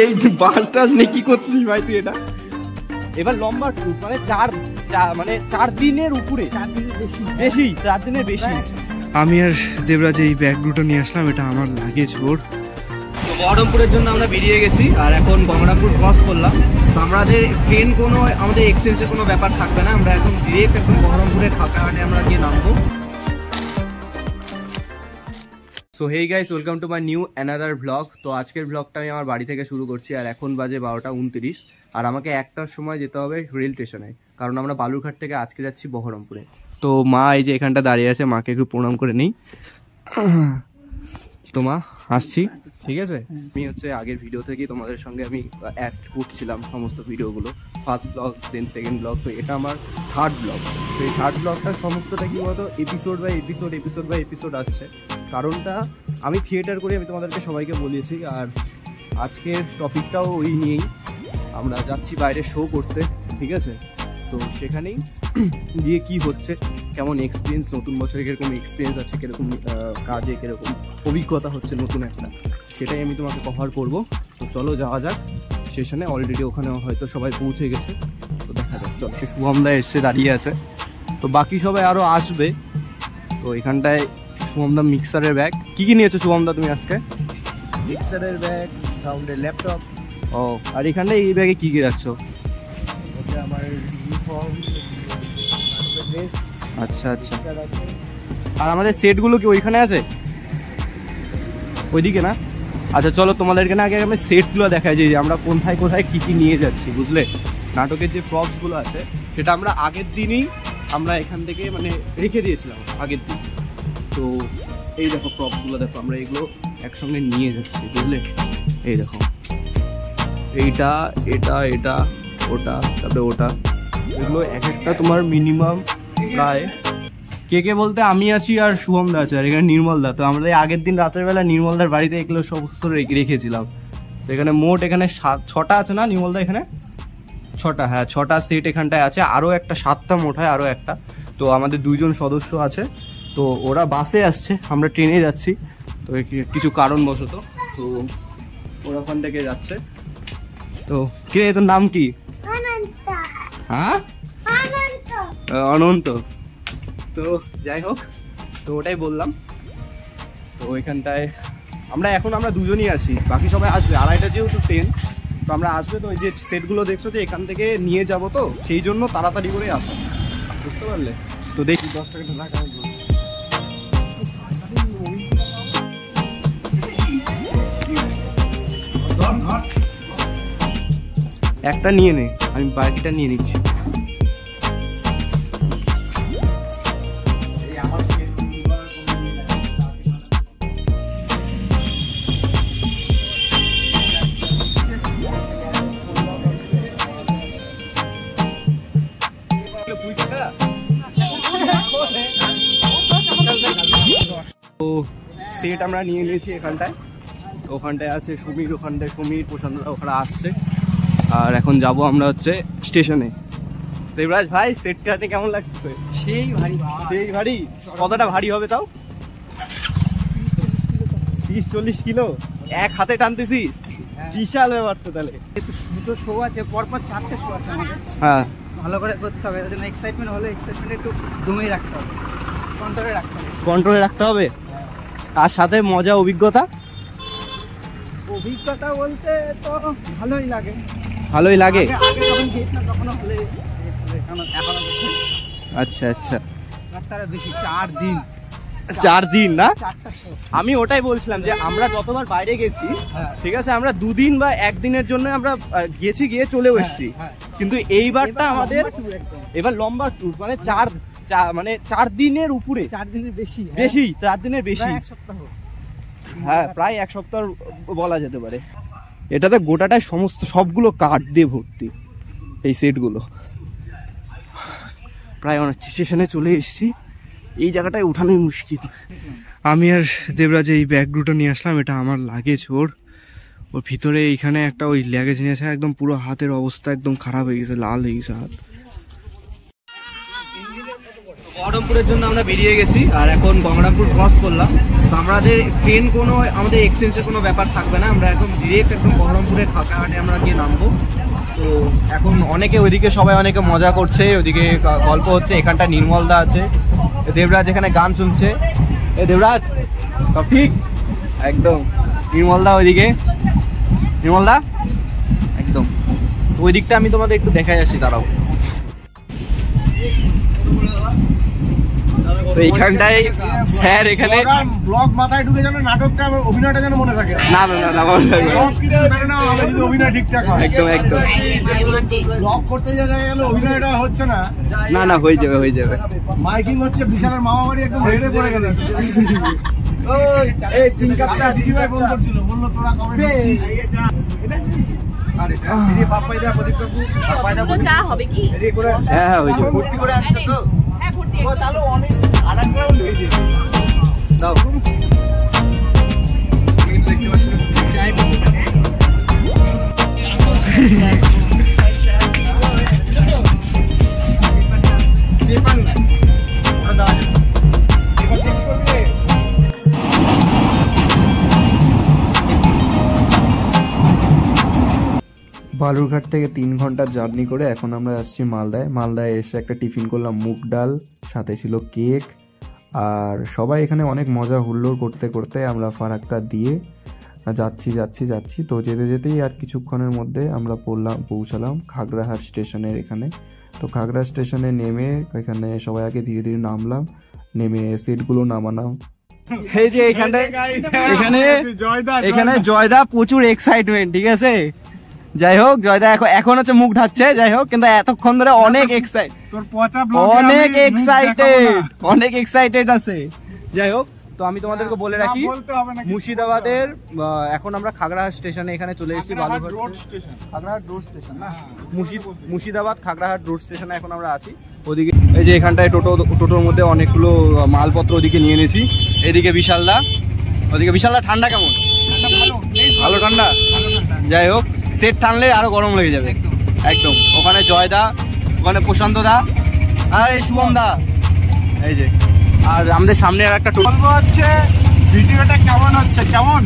এই বাস টাস নিয়ে কি করছিস ভাই তুই? এটা এবার লম্বা ট্যুর, মানে 4 দিনের উপরে, 4 দিনের বেশি 4 দিনের বেশি। আমি আর দেবরাজ এই ব্যাগ দুটো নিয়ে আসলাম, এটা আমার লাগেজ ওর। তো বহরমপুরের জন্য আমরা বেরিয়ে গেছি আর এখন গঙ্গারামপুর ক্রস করলাম। তো আমাদের ট্রেন আমাদের এক্সচেঞ্জের কোনো ব্যাপার থাকবে না, আমরা এখন ডিরেক্ট একদম বহরমপুরে খাপাহাটে আমরা গিয়ে নামবো। So hey guys, welcome to my new another blog. তো আজকের ব্লগটা আমি আমার বাড়ি থেকে শুরু করছি আর এখন বাজে 12:29 আর আমাকে 1টার সময় যেতে হবে রেল স্টেশনে, কারণ আমরা বালুরঘাট থেকে আজকে যাচ্ছি বহরমপুরে। তো মা এই যে এখানটা দাঁড়িয়ে আছে, মাকে একটু প্রণাম করে নিই। তো মা আসছি, ঠিক আছে? আমি আগের ভিডিও থেকেই তোমাদের সঙ্গে আমি অ্যাড করছিলাম সমস্ত ভিডিওগুলো, first blog then second blog. তো এটা আমার থার্ড ব্লগ। তো এই থার্ড ব্লগটার সমস্তটা কি বলতো, এপিসোড বাই এপিসোড আসছে। কারণটা আমি থিয়েটার করি, আমি তোমাদেরকে সবাইকে বলেছি। আর আজকের টপিকটাও ওই নিয়েই, আমরা যাচ্ছি বাইরে শো করতে, ঠিক আছে? তো সেখানেই গিয়ে কি হচ্ছে, কেমন এক্সপিরিয়েন্স, নতুন বছরে কীরকম এক্সপিরিয়েন্স আছে, কীরকম কাজে কীরকম অভিজ্ঞতা হচ্ছে নতুন একটা, সেটাই আমি তোমাকে কভার করব। তো চলো যাওয়া যাক স্টেশনে। অলরেডি ওখানে হয়তো সবাই পৌঁছে গেছে, তো দেখা যাক। চলো, সে শুভমদা এসে দাঁড়িয়ে আছে, তো বাকি সবাই আরও আসবে। তো এখানটায় শুভমদা মিক্সারের ব্যাগ, কি নিয়েছো শুভমদা তুমি আজকে? মিক্সারের ব্যাগ, সাউন্ডের ল্যাপটপ। ও, আর এখানটায় এই ব্যাগে কি যাচ্ছ? আমার ইউনিফর্ম, ড্রেস। আচ্ছা। আর আমাদের সেটগুলো কি ওইখানে আছে, ওইদিকে না? আচ্ছা চলো, তোমাদেরকে না আগে আমি সেটগুলো দেখাই যে আমরা কোথায় কি নিয়ে যাচ্ছি, বুঝলে? নাটকের যে প্রপসগুলো আছে সেটা আমরা আগের দিনই আমরা এখান থেকে মানে রেখে দিয়েছিলাম আগের দিন। তো এই দেখো প্রপসগুলো দেখো, আমরা এগুলো একসঙ্গে নিয়ে যাচ্ছি, বুঝলে? এই দেখো, এইটা এটা ওটা, তারপরে ওটা, এগুলো এক একটা তোমার মিনিমাম প্রায় কে বলতে আমি আছি আর শুভমদা আছে আর এখানে নির্মলদা। তো আমরা আগের দিন রাতের বেলা নির্মলদার বাড়িতে এগুলো সমস্ত রেখেছিলাম। তো এখানে মোট 6টা আছে না নির্মলদা? এখানে 6টা, হ্যাঁ 6টা সেট এখানটায় আছে, আরও একটা 7টা মোট হয়, আরও একটা। তো আমাদের 2জন সদস্য আছে, তো ওরা বাসে আসছে, আমরা ট্রেনে যাচ্ছি। তো কিছু কারণবশত তো ওরা ওখান থেকে যাচ্ছে। তো কে, তোর নাম কি? হ্যাঁ, অনন্ত। তো যাই হোক, তো ওটাই বললাম। তো ওইখানটায় আমরা 2জনই আছি, বাকি সবাই আসবে। 2:30 যেহেতু ট্রেন, তো আমরা আসবে। তো ওই যে সেটগুলো দেখছো যে এখান থেকে নিয়ে যাব, তো সেই জন্য তাড়াতাড়ি করে আসো, বুঝতে পারলে? তো দেখি 10 টাকা টাকা একটা নিয়ে নে, আমি বাকিটা নিয়ে নিচ্ছি। তো সেট আমরা নিয়ে নিয়েছি এখানটায়। তো ওখানটায় আছে সমীর প্রশান্তরা ওখানে আসছে। আর এখন যাব আমরা স্টেশনে। দেবরাজ ভাই, সেট কাটে কেমন লাগছে? সেই ভারী। কতটা ভারী হবে তাও? 30-40 কিলো এক হাতে টানতেছি, বিশাল ব্যাপার তো। তাহলে দুটো শো আছে, পরপর 4টে শো আছে আমাদের। হ্যাঁ, ভালো করে করতে হবে, এর জন্য এক্সাইটমেন্ট হলে এক্সাইটমেন্ট একটু দমে রাখতে হবে, কন্ট্রোলে রাখতে হবে। তার সাথে মজা, অভিজ্ঞতা বলতে তো ভালোই লাগে। আগে যখন গিয়েছিলাম তখনও হলে আচ্ছা রাস্তাটা বেশি 4 দিন 4 দিন না? 4টা শো। আমি ওটাই বলছিলাম যে আমরা যতবার বাইরে গেছি, ঠিক আছে, আমরা 2 দিন বা 1 দিনের জন্য আমরা গিয়ে চলেও এসেছি। কিন্তু এইবারটা আমাদের এবার লম্বা ট্যুর, মানে 4 দিনের উপরে, 4 দিনের বেশি 4 দিনের বেশি, 1 সপ্তাহ। হ্যাঁ প্রায় 1 সপ্তাহ বলা যেতে পারে। এটাতে গোটাটাই সবগুলো কাঠ দিয়ে ভর্তি এই সেটগুলো। প্রায় অনেক স্টেশনে চলে এসেছি, এই জায়গাটায় উঠানোই মুশকিল। আমি আর দেবরাজ এই ব্যাগ দুটো নিয়ে আসলাম, এটা আমার লাগেজ ওর ভিতরে। এইখানে একটা ওই লাগেজ নিয়ে আসে, একদম পুরো হাতের অবস্থা একদম খারাপ হয়ে গেছে, লাল হয়ে গেছে হাত। বহরমপুরের জন্য আমরা বেরিয়ে গেছি আর এখন গঙ্গারামপুর ক্রস করলাম। তো আমাদের ট্রেন কোনো আমাদের এক্সচেঞ্জের কোনো ব্যাপার থাকবে না, আমরা একদম ডিরেক্ট একদম বহরমপুরের খাগড়াহাটে আমরা গিয়ে নামবো। তো এখন অনেকে ওইদিকে সবাই অনেকে মজা করছে, ওইদিকে গল্প হচ্ছে। এখানটা নির্মলদা আছে, দেবরাজ এখানে গান শুনছে। এ দেবরাজ সব ঠিক একদম। নির্মলদা ওইদিকে, নির্মলদা একদম। তো ওই দিকটা আমি তোমাদের একটু দেখাই আসি, দাঁড়াও। তো এইখানটায় স্যার এখানে ব্লগ মাথায় ঢুকে যেন নাটকটা অভিনয়টা যেন মনে থাকে। না না না মনে থাকে অভিনয় ঠিকঠাক হয়। একদম একদম। ব্লগ করতে যা দেখা গেল অভিনয়টা হচ্ছে না। না না হয়ে যাবে হয়ে যাবে। মাইকিং হচ্ছে, বিশালের মামা বাড়ি একদম হেরে পড়ে গেল। এই তিন কাপটা দিদিভাই ফোন করছিল, বললো তোরা কবে ঢুকছিস। হ্যাঁ হ্যাঁ হয়ে যাবে। ভর্তি করে আনছো তো? ও তাহলে অনেক আলাদা গ্রাউন্ড হয়ে যাবে। দাও দেখতে পাচ্ছি বালুরঘাট থেকে 3 ঘন্টার জার্নি করে এখন আমরা আসছি মালদায়। মালদায় এসে একটা টিফিন করলাম মুগ ডাল, সাথে ছিল কেক। আর সবাই এখানে অনেক মজা হুল্লোড় করতে করতে আমরা ফারাক্কা দিয়ে যাচ্ছি। তো যেতে যেতেই আর কিছুক্ষণের মধ্যে আমরা পৌঁছালাম খাগড়াহাট স্টেশনের এখানে। তো খাগড়া স্টেশনে নেমে এখানে সবাই আগে ধীরে ধীরে নামলাম, নেমে সিটগুলো নামালাম। এই যে এখানে জয়দা প্রচুর এক্সাইটমেন্ট, ঠিক আছে। যাই হোক জয়দা এখন হচ্ছে মুখ ঢাকছে, যাই হোক কিন্তু এতক্ষণ ধরে অনেক এক্সাইটেড আছে। যাই হোক, তো আমি তোমাদেরকে বলে রাখি মুর্শিদাবাদের এখন আমরা খাগড়াহাট স্টেশনে এখানে চলে এসেছি। বালুরঘাট খাগড়াহাট রোড স্টেশন না, মুর্শিদাবাদ খাগড়াহাট রোড স্টেশনে এখন আমরা আছি। ওদিকে এই যে এখানটায় টোটোর মধ্যে অনেকগুলো মালপত্র ওদিকে নিয়ে এনেছি। এদিকে বিশালদা, ওদিকে বিশালদা ঠান্ডা কেমন? ভালো ঠান্ডা। যাই হোক, সেট টানলে আরো গরম লেগে যাবে একদম। ওখানে জয়দা, ওখানে প্রশান্ত দা, আর এই শুভম দা, এই যে। আর আমাদের সামনে আর একটা টোটো হচ্ছে। ভিডিওটা কেমন হচ্ছে? কেমন?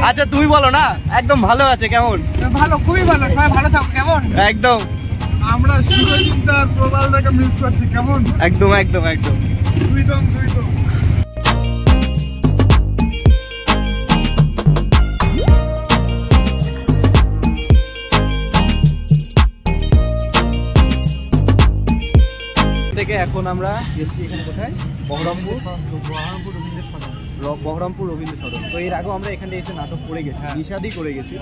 আচ্ছা তুমি বলো না। একদম ভালো আছে। কেমন? ভালো, খুবই ভালো। সবাই ভালো থাকো। কেমন? একদম। আমরা সুরজিৎদার প্রবালটাকে মিস করছি। কেমন? একদম একদম একদম। দুই দম। থেকে এখন আমরা এসছি এখানে কোথায়? বহরমপুর রবীন্দ্র সদন। তো এর আগেও আমরা এখানে এসে নাটক করে গেছি, নিষাদই করে গেছি।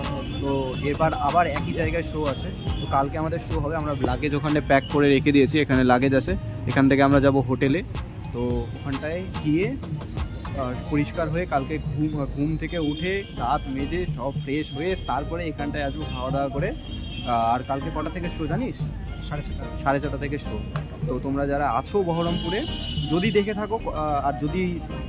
তো এবার আবার একই জায়গায় শো আছে। তো কালকে আমাদের শো হবে। আমরা লাগেজ ওখানে প্যাক করে রেখে দিয়েছি, এখানে লাগেজ আছে। এখান থেকে আমরা যাব হোটেলে। তো ওখানটায় গিয়ে পরিষ্কার হয়ে কালকে ঘুম থেকে উঠে দাঁত মেজে সব ফ্রেশ হয়ে তারপরে এখানটায় আসবো খাওয়া দাওয়া করে। আর কালকে কটা থেকে শো জানিস? 6:30 থেকে শো। তো তোমরা যারা আছো বহরমপুরে, যদি দেখে থাকো আর যদি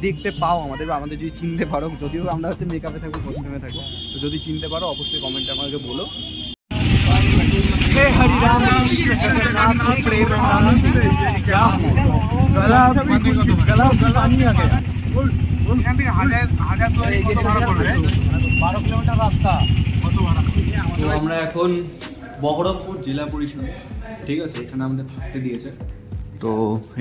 দেখতে পাও আমাদের যদি চিনতে পারো, যদিও আমরা হচ্ছে মেকআপে থাকবো, কস্টিউমে থাকবো, তো যদি চিনতে পারো অবশ্যই কমেন্টে আমাকে বলো। তো আমরা এখন বহরমপুর জেলা পরিষদ, ঠিক আছে, এখানে আমাদের থাকতে দিয়েছে। তো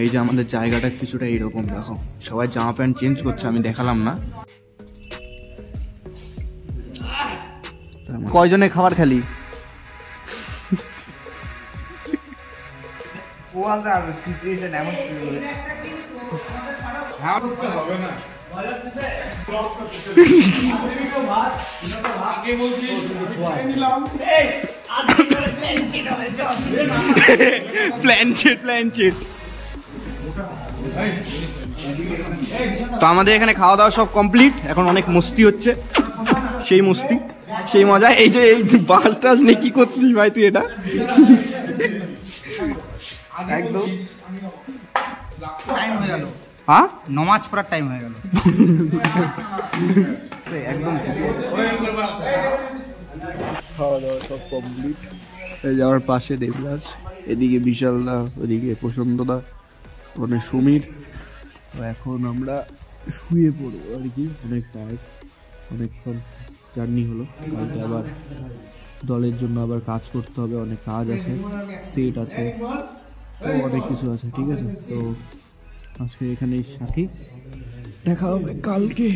এই যে আমাদের জায়গাটা কিছুটা এইরকম, দেখো সবাই জামা প্যান্ট চেঞ্জ করছে, আমি দেখালাম না। কয়জনে খাবার খালি? তো আমাদের এখানে খাওয়া দাওয়া সব কমপ্লিট। এখন অনেক মস্তি হচ্ছে, সেই মস্তি সেই মজা। এই যে বাস টাস নিয়ে কি করছিস ভাই তুই? এটা একদম টাইম হয়ে গেল। হ্যাঁ, নমাজ পড়ার টাইম হয়ে গেল একদম। খাওয়া দাওয়া সব কমপ্লিট। এই যাওয়ার পাশে দেবরাজ, এদিকে বিশালদা, ওদিকে প্রশান্তদা, মানে সমীর। তো এখন আমরা শুয়ে পড়বো আর কি, অনেক টায়ার্ড, অনেকক্ষণ জার্নি হলো। কালকে আবার দলের জন্য আবার কাজ করতে হবে, অনেক কাজ আছে, সেট আছে, তো অনেক কিছু আছে। ঠিক আছে, তো আজকে এখানেই সাথী, দেখা হবে কালকে।